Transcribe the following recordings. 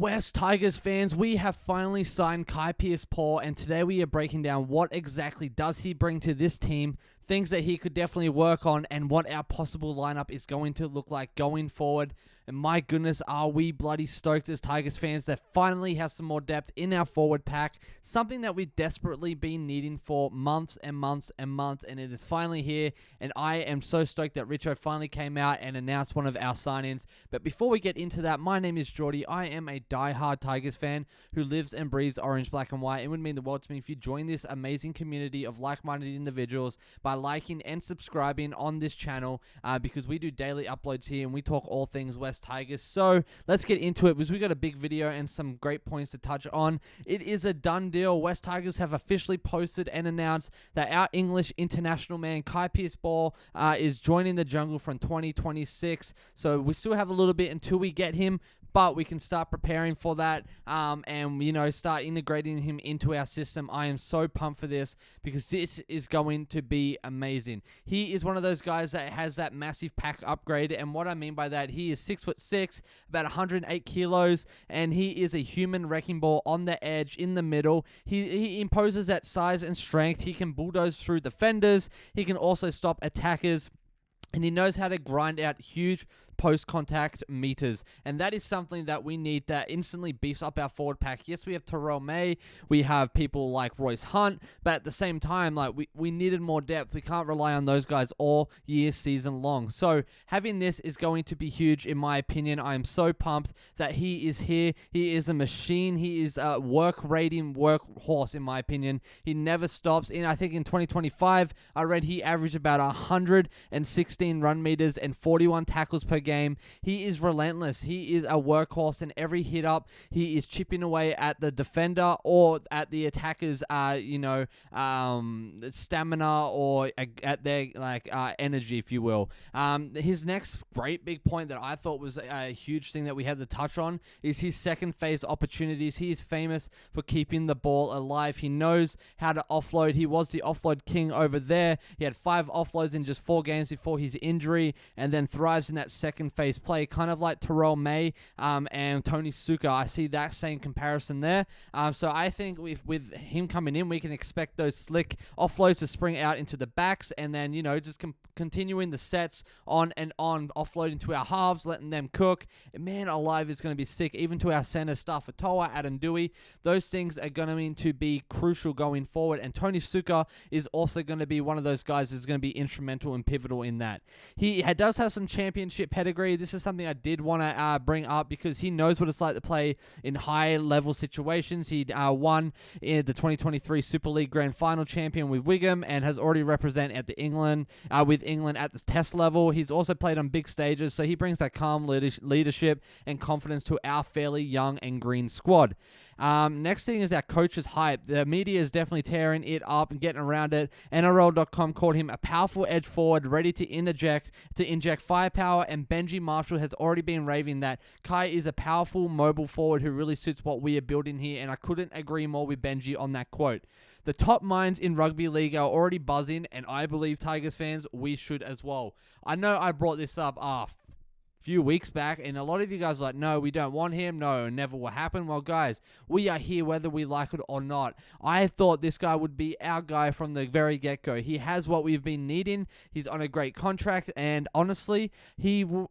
West Tigers fans, we have finally signed Kai Pearce-Paul, and today we are breaking down what exactly does he bring to this team, things that he could definitely work on, and what our possible lineup is going to look like going forward. And my goodness, are we bloody stoked as Tigers fans that finally has some more depth in our forward pack, something that we've desperately been needing for months and months and months, and it is finally here, and I am so stoked that Richo finally came out and announced one of our sign-ins. But before we get into that, my name is Geordie. I am a die-hard Tigers fan who lives and breathes orange, black, and white. It would mean the world to me if you join this amazing community of like-minded individuals by liking and subscribing on this channel, because we do daily uploads here and we talk all things West Tigers. So let's get into it because we got a big video and some great points to touch on. It is a done deal. West Tigers have officially posted and announced that our English international man Kai Pearce-Paul is joining the jungle from 2026. So we still have a little bit until we get him, but we can start preparing for that and, you know, start integrating him into our system. I am so pumped for this because this is going to be amazing. He is one of those guys that has that massive pack upgrade, and what I mean by that, he is 6'6", about 108 kilos, and he is a human wrecking ball on the edge in the middle. He imposes that size and strength. He can bulldoze through defenders. He can also stop attackers. And he knows how to grind out huge post-contact meters. And that is something that we need that instantly beefs up our forward pack. Yes, we have Terrell May. We have people like Royce Hunt. But at the same time, like we needed more depth. We can't rely on those guys all year, season long. So having this is going to be huge in my opinion. I am so pumped that he is here. He is a machine. He is a work-rating workhorse in my opinion. He never stops. I think in 2025, I read he averaged about 116 run meters and 41 tackles per game. He is relentless. He is a workhorse, and every hit up, he is chipping away at the defender or at the attacker's, stamina or at their energy, if you will. His next great big point that I thought was a huge thing that we had to touch on is his second phase opportunities. He is famous for keeping the ball alive. He knows how to offload. He was the offload king over there. He had 5 offloads in just 4 games before his injury, and then thrives in that second phase play, kind of like Terrell May and Tony Suka. I see that same comparison there. So I think with him coming in, we can expect those slick offloads to spring out into the backs, and then, you know, just continuing the sets on and on, offloading to our halves, letting them cook. And man alive, it's going to be sick. Even to our center, Starfatoa, Adam Dewey. Those things are going to be crucial going forward, and Tony Suka is also going to be one of those guys that's going to be instrumental and pivotal in that. He does have some championship pedigree. This is something I did want to bring up because he knows what it's like to play in high-level situations. He won in the 2023 Super League Grand Final champion with Wigan and has already represented at with England at the test level. He's also played on big stages, so he brings that calm leadership and confidence to our fairly young and green squad. Next thing is our coach's hype. The media is definitely tearing it up and getting around it. NRL.com called him a powerful edge forward, ready to inject firepower, and Benji Marshall has already been raving that Kai is a powerful, mobile forward who really suits what we are building here, and I couldn't agree more with Benji on that quote. The top minds in rugby league are already buzzing, and I believe Tigers fans, we should as well. I know I brought this up few weeks back, and a lot of you guys were like, no, we don't want him, no, it never will happen. Well, guys, we are here whether we like it or not. I thought this guy would be our guy from the very get-go. He has what we've been needing. He's on a great contract, and honestly, he will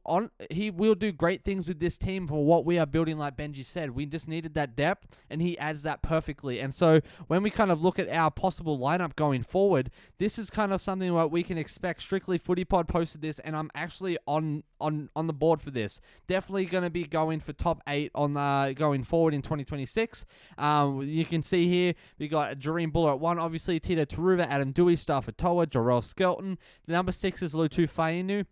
do great things with this team for what we are building. Like Benji said, we just needed that depth, and he adds that perfectly. And so when we kind of look at our possible lineup going forward, this is kind of something what we can expect. Strictly Footy Pod posted this, and I'm actually on the board for this. Definitely going to be going for top 8 on going forward in 2026. You can see here we got Jareem Buller at 1, obviously Tito Taruva, Adam Dewey, Starfatoa, Jarrell Skelton. The number 6 is Lutu Fainu.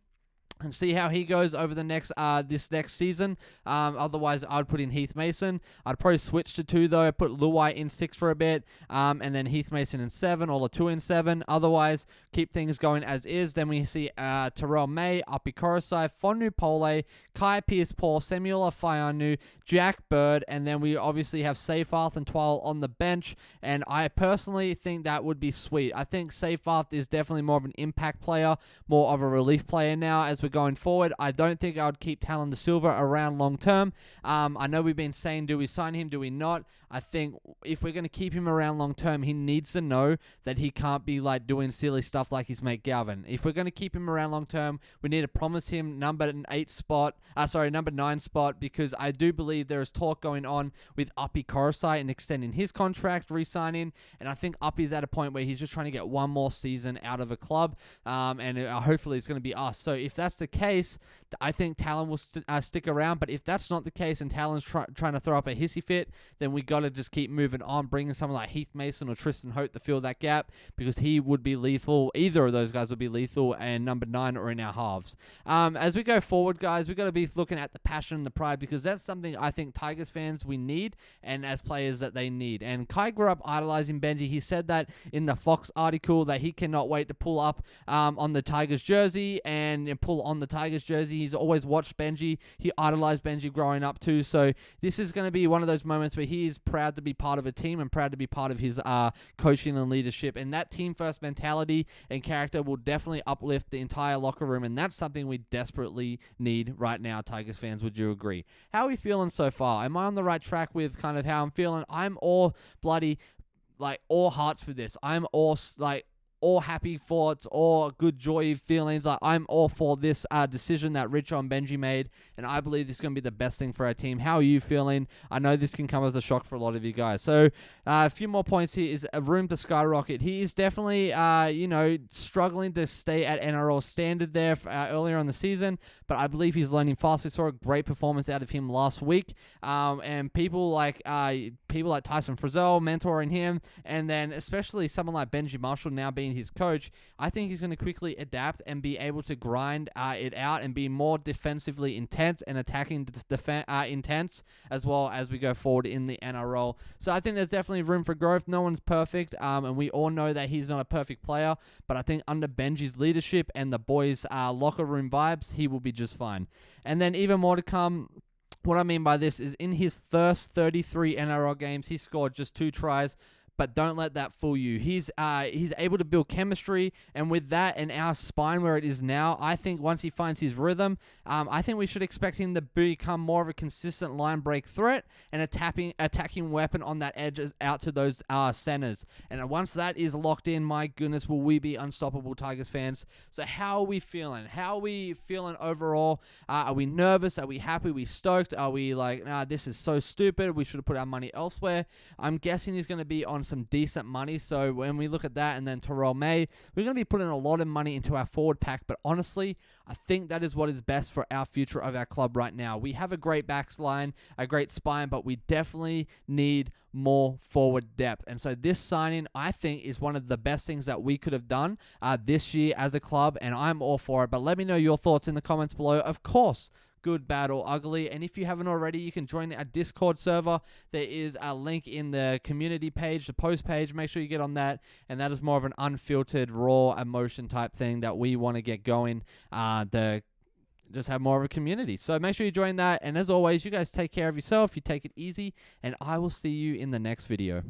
And see how he goes over the next this next season. Otherwise, I'd put in Heath Mason. I'd probably switch to 2 though. Put Luai in 6 for a bit, and then Heath Mason in 7, or Latu in 7. Otherwise, keep things going as is. Then we see Terrell May, Api Korosai, Fonu Pole, Kai Pearce-Paul, Samuela Fainu, Jack Bird, and then we obviously have Seyfarth and Twile on the bench. And I personally think that would be sweet. I think Seyfarth is definitely more of an impact player, more of a relief player now, as for going forward. I don't think I would keep TAYLAN Da Silva around long term. I know we've been saying, do we sign him, do we not? I think if we're going to keep him around long term, he needs to know that he can't be like doing silly stuff like his mate Galvin. If we're going to keep him around long term, we need to promise him number 9 spot, because I do believe there is talk going on with Uppy Coruscant and extending his contract, re-signing, and I think Uppy's at a point where he's just trying to get one more season out of a club, and hopefully it's going to be us. So if that's the case, I think TAYLAN will stick around, but if that's not the case and TAYLAN's trying to throw up a hissy fit, then we got to just keep moving on, bringing someone like Heath Mason or Tristan Hope to fill that gap, because he would be lethal. Either of those guys would be lethal, and number 9 or in our halves. As we go forward, guys, we've got to be looking at the passion and the pride, because that's something I think Tigers fans we need, and as players that they need. And Kai grew up idolizing Benji. He said that in the Fox article that he cannot wait to pull up on the Tigers jersey and pull on the Tigers jersey. He's always watched Benji. He idolized Benji growing up too. So this is going to be one of those moments where he is proud to be part of a team and proud to be part of his coaching and leadership. And that team first mentality and character will definitely uplift the entire locker room. And that's something we desperately need right now, Tigers fans. Would you agree? How are we feeling so far? Am I on the right track with kind of how I'm feeling? I'm all bloody, like, all hearts for this. I'm all, like, all happy thoughts, all good joy feelings. I'm all for this decision that Richo and Benji made, and I believe this is going to be the best thing for our team. How are you feeling? I know this can come as a shock for a lot of you guys. So a few more points here is a room to skyrocket. He is definitely, struggling to stay at NRL standard there earlier on the season, but I believe he's learning fast. We saw a great performance out of him last week, and people like Tyson Frizzell mentoring him, and then especially someone like Benji Marshall now being his coach, I think he's going to quickly adapt and be able to grind it out and be more defensively intense and attacking intense as well as we go forward in the NRL. So I think there's definitely room for growth. No one's perfect, and we all know that he's not a perfect player, but I think under Benji's leadership and the boys' locker room vibes, he will be just fine. And then even more to come. What I mean by this is in his first 33 NRL games, he scored just 2 tries. But don't let that fool you. He's able to build chemistry, and with that and our spine where it is now, I think once he finds his rhythm, I think we should expect him to become more of a consistent line break threat and attacking weapon on that edge out to those centers. And once that is locked in, my goodness, will we be unstoppable, Tigers fans. So how are we feeling? How are we feeling overall? Are we nervous? Are we happy? Are we stoked? Are we like, nah, this is so stupid, we should have put our money elsewhere? I'm guessing he's going to be on some decent money. So when we look at that, and then Terrell May, we're going to be putting a lot of money into our forward pack. But honestly, I think that is what is best for our future of our club right now. We have a great back line, a great spine, but we definitely need more forward depth. And so this signing, I think, is one of the best things that we could have done this year as a club, and I'm all for it. But let me know your thoughts in the comments below. Of course, good, bad, or ugly. And if you haven't already, you can join our Discord server. There is a link in the community page, the post page. Make sure you get on that. And that is more of an unfiltered, raw emotion type thing that we want to get going. Just have more of a community. So make sure you join that. And as always, you guys take care of yourself. You take it easy. And I will see you in the next video.